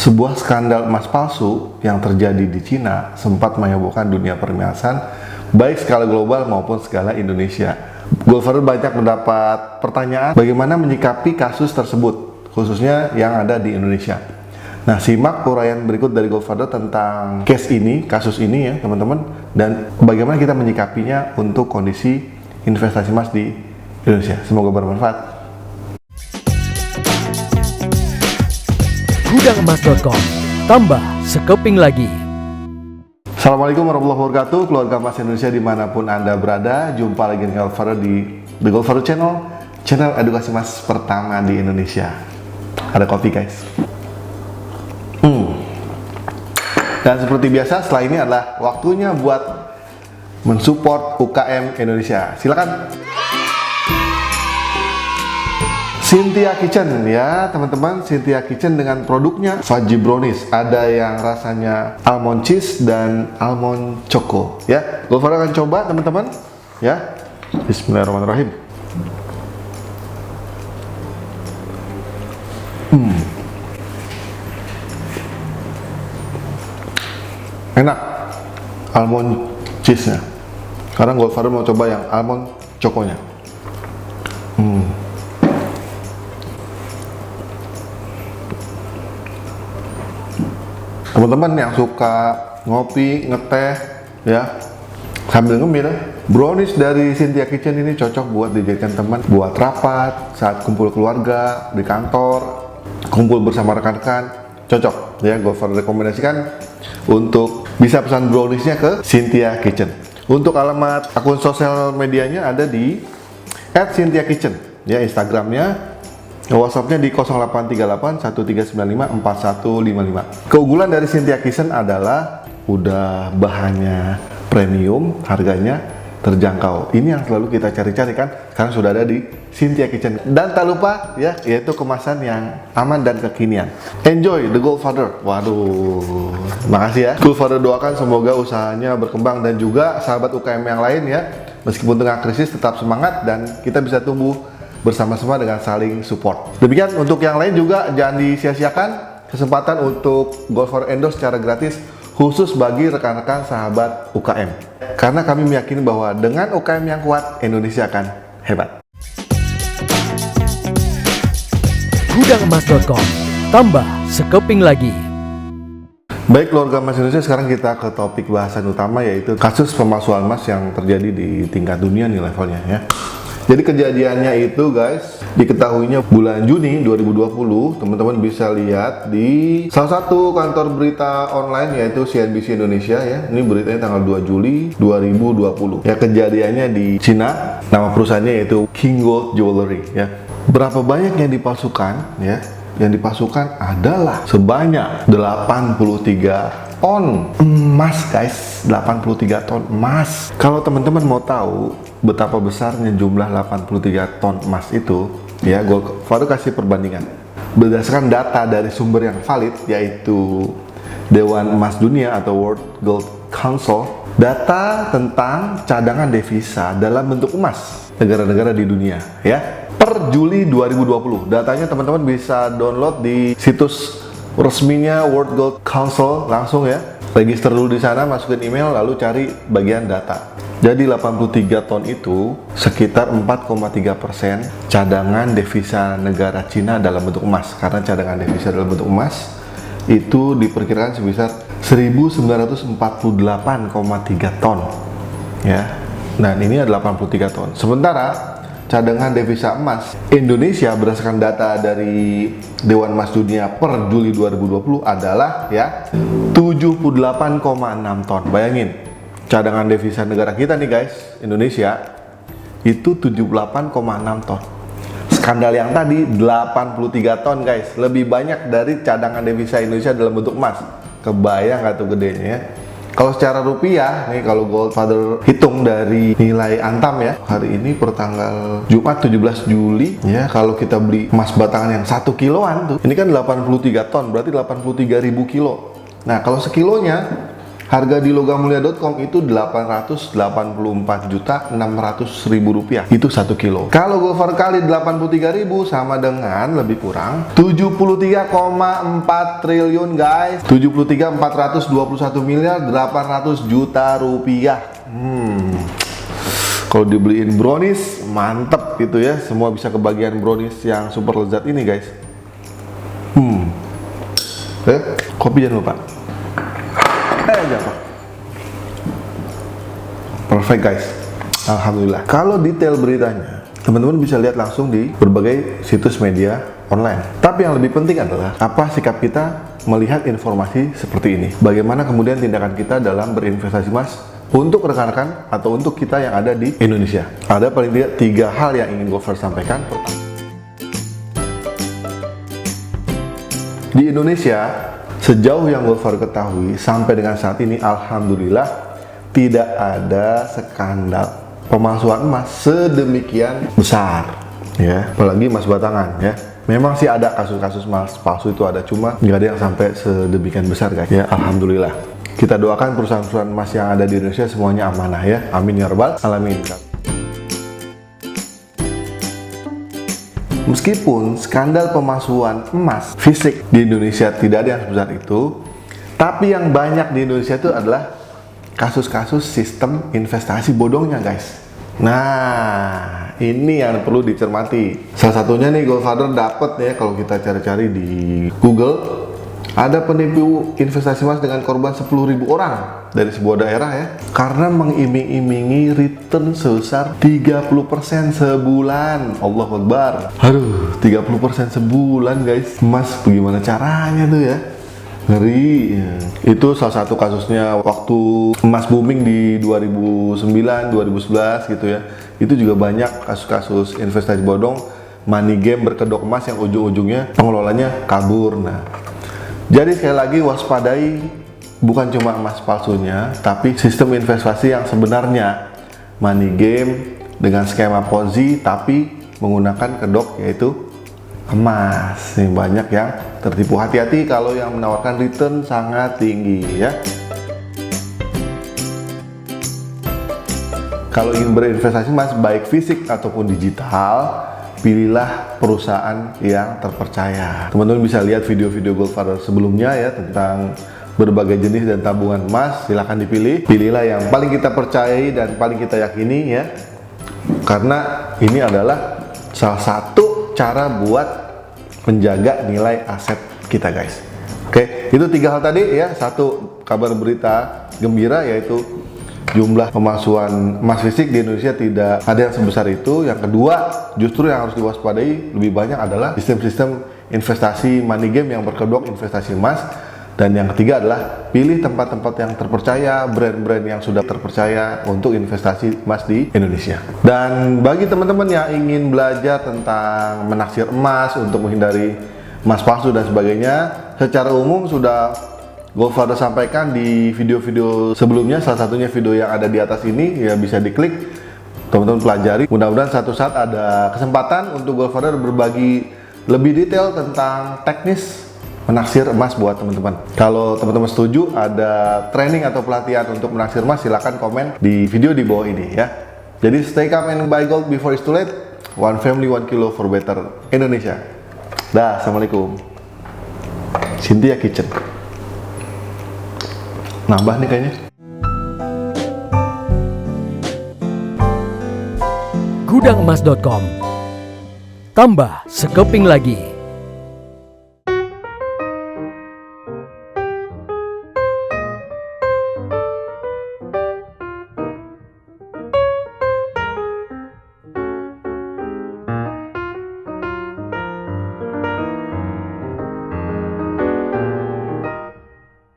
Sebuah skandal emas palsu yang terjadi di Cina sempat menghebohkan dunia permiasan, baik skala global maupun skala Indonesia. Goldfather banyak mendapat pertanyaan bagaimana menyikapi kasus tersebut, khususnya yang ada di Indonesia. Nah, simak uraian berikut dari Goldfather tentang kasus ini ya teman-teman, dan bagaimana kita menyikapinya untuk kondisi investasi emas di Indonesia. Semoga bermanfaat. Gudangemas.com, tambah sekeping lagi. Assalamualaikum warahmatullahi wabarakatuh, keluarga emas Indonesia dimanapun Anda berada. Jumpa lagi dengan Goldfather di The Goldfather Channel, channel edukasi emas pertama di Indonesia. Ada kopi guys. Dan seperti biasa, setelah ini adalah waktunya buat mensupport UKM Indonesia. Silakan. Cynthia Kitchen ya teman-teman, Cynthia Kitchen dengan produknya Fudgy Brownies. Ada yang rasanya almond cheese dan almond choco ya. Goldfather akan coba teman-teman ya. Bismillahirrahmanirrahim. Enak almond cheese-nya. Sekarang Goldfather mau coba yang almond choco-nya. Teman-teman yang suka ngopi, ngeteh ya sambil ngemil, brownies dari Cynthia Kitchen ini cocok buat dijadikan teman buat rapat, saat kumpul keluarga, di kantor, kumpul bersama rekan-rekan, cocok ya. Goldfather rekomendasikan untuk bisa pesan browniesnya ke Cynthia Kitchen. Untuk alamat akun sosial medianya ada di @CynthiaKitchen ya, Instagramnya, WhatsAppnya di 0838 1395 4155. Keunggulan dari Cynthia Kitchen adalah udah bahannya premium, harganya terjangkau. Ini yang selalu kita cari-cari kan, sekarang sudah ada di Cynthia Kitchen. Dan tak lupa ya, yaitu kemasan yang aman dan kekinian. Enjoy the Goldfather. Waduh, makasih ya. Goldfather doakan semoga usahanya berkembang dan juga sahabat UKM yang lain ya, meskipun tengah krisis tetap semangat dan kita bisa tumbuh bersama-sama dengan saling support. Demikian untuk yang lain juga jangan disia-siakan kesempatan untuk Goldfather endorse secara gratis khusus bagi rekan-rekan sahabat UKM. Karena kami meyakini bahwa dengan UKM yang kuat, Indonesia akan hebat. Gudangemas.com, tambah sekeping lagi. Baik keluarga emas Indonesia, sekarang kita ke topik bahasan utama, yaitu kasus pemalsuan emas yang terjadi di tingkat dunia nih levelnya ya. Jadi kejadiannya itu guys, diketahuinya bulan Juni 2020, teman-teman bisa lihat di salah satu kantor berita online yaitu CNBC Indonesia ya. Ini beritanya tanggal 2 Juli 2020. Ya, kejadiannya di Cina, nama perusahaannya yaitu King Gold Jewelry ya. Berapa banyak yang dipalsukan ya? Yang dipalsukan adalah sebanyak 83 ton emas guys, 83 ton emas. Kalau teman-teman mau tahu betapa besarnya jumlah 83 ton emas itu ya, Goldfather kasih perbandingan berdasarkan data dari sumber yang valid, yaitu Dewan Emas Dunia atau World Gold Council. Data tentang cadangan devisa dalam bentuk emas negara-negara di dunia ya, per Juli 2020. Datanya teman-teman bisa download di situs resminya World Gold Council langsung ya. Register dulu di sana, masukin email, lalu cari bagian data. Jadi 83 ton itu sekitar 4,3% cadangan devisa negara Cina dalam bentuk emas. Karena cadangan devisa dalam bentuk emas itu diperkirakan sebesar 1948,3 ton ya. Dan ini ada 83 ton. Sementara cadangan devisa emas Indonesia berdasarkan data dari Dewan Emas Dunia per Juli 2020 adalah ya 78,6 ton. Bayangin, cadangan devisa negara kita nih guys, Indonesia itu 78,6 ton. Skandal yang tadi 83 ton guys, lebih banyak dari cadangan devisa Indonesia dalam bentuk emas. Kebayang nggak tuh gedenya ya? Kalau secara rupiah nih, kalau Goldfather hitung dari nilai Antam ya, hari ini per tanggal Jumat 17 Juli ya, kalau kita beli emas batangan yang 1 kiloan tuh, ini kan 83 ton, berarti 83.000 kilo. Nah, kalau sekilonya Harga di logammulia.com itu 884.600.000 rupiah. Itu 1 kilo. Kalau Gofar kali 83.000 sama dengan lebih kurang 73,4 triliun guys. 73.421 miliar 800 juta rupiah. Kalau dibeliin brownies, mantep gitu ya. Semua bisa kebagian brownies yang super lezat ini guys. Kopi jangan lupa. Jangan. Perfect guys. Alhamdulillah. Kalau detail beritanya, teman-teman bisa lihat langsung di berbagai situs media online. Tapi yang lebih penting adalah apa sikap kita melihat informasi seperti ini. Bagaimana kemudian tindakan kita dalam berinvestasi emas untuk rekan-rekan atau untuk kita yang ada di Indonesia. Ada paling tidak 3 hal yang ingin Gofar sampaikan. Di Indonesia, sejauh yang Gofar ketahui sampai dengan saat ini, alhamdulillah tidak ada skandal pemalsuan emas sedemikian besar, ya. Apalagi emas batangan, ya. Memang sih ada kasus-kasus emas palsu itu ada, cuma nggak ada yang sampai sedemikian besar guys, ya. Alhamdulillah. Kita doakan perusahaan-perusahaan emas yang ada di Indonesia semuanya amanah ya. Amin ya rabbal alamin. Meskipun skandal pemalsuan emas fisik di Indonesia tidak ada yang sebesar itu, tapi yang banyak di Indonesia itu adalah kasus-kasus sistem investasi bodongnya guys. Nah, ini yang perlu dicermati. Salah satunya nih Goldfather dapat ya, kalau kita cari-cari di Google, ada penipu investasi emas dengan korban 10.000 orang dari sebuah daerah ya, karena mengiming-imingi return sebesar 30% sebulan. Allahu Akbar. Aduh, 30% sebulan guys. Emas bagaimana caranya tuh ya? Ngeri ya. Itu salah satu kasusnya waktu emas booming di 2009, 2011 gitu ya. Itu juga banyak kasus-kasus investasi bodong, money game berkedok emas yang ujung-ujungnya pengelolanya kabur. Nah, jadi sekali lagi waspadai bukan cuma emas palsunya, tapi sistem investasi yang sebenarnya money game dengan skema Ponzi tapi menggunakan kedok yaitu emas. Ini banyak yang tertipu. Hati-hati kalau yang menawarkan return sangat tinggi ya. Kalau ingin berinvestasi emas baik fisik ataupun digital, pilihlah perusahaan yang terpercaya. Teman-teman bisa lihat video-video Goldfather sebelumnya ya tentang berbagai jenis dan tabungan emas. Silahkan dipilih. Pilihlah yang paling kita percayai dan paling kita yakini ya. Karena ini adalah salah satu cara buat menjaga nilai aset kita guys. Oke, itu 3 hal tadi ya. 1, kabar berita gembira yaitu jumlah pemalsuan emas fisik di Indonesia tidak ada yang sebesar itu. Yang kedua, justru yang harus diwaspadai lebih banyak adalah sistem-sistem investasi money game yang berkedok investasi emas. Dan yang ketiga adalah pilih tempat-tempat yang terpercaya, brand-brand yang sudah terpercaya untuk investasi emas di Indonesia. Dan bagi teman-teman yang ingin belajar tentang menaksir emas untuk menghindari emas palsu dan sebagainya, secara umum sudah Goldfather sampaikan di video-video sebelumnya. Salah satunya video yang ada di atas ini ya, bisa diklik, teman-teman pelajari. Mudah-mudahan suatu saat ada kesempatan untuk Goldfather berbagi lebih detail tentang teknis menaksir emas buat teman-teman. Kalau teman-teman setuju ada training atau pelatihan untuk menaksir emas, silakan komen di video di bawah ini ya. Jadi stay calm and buy gold before it's too late. One family, 1 kilo for better Indonesia. Dah, assalamualaikum. Cynthia Kitchen. Nambah nih kayaknya. Gudangemas.com. Tambah sekeping lagi.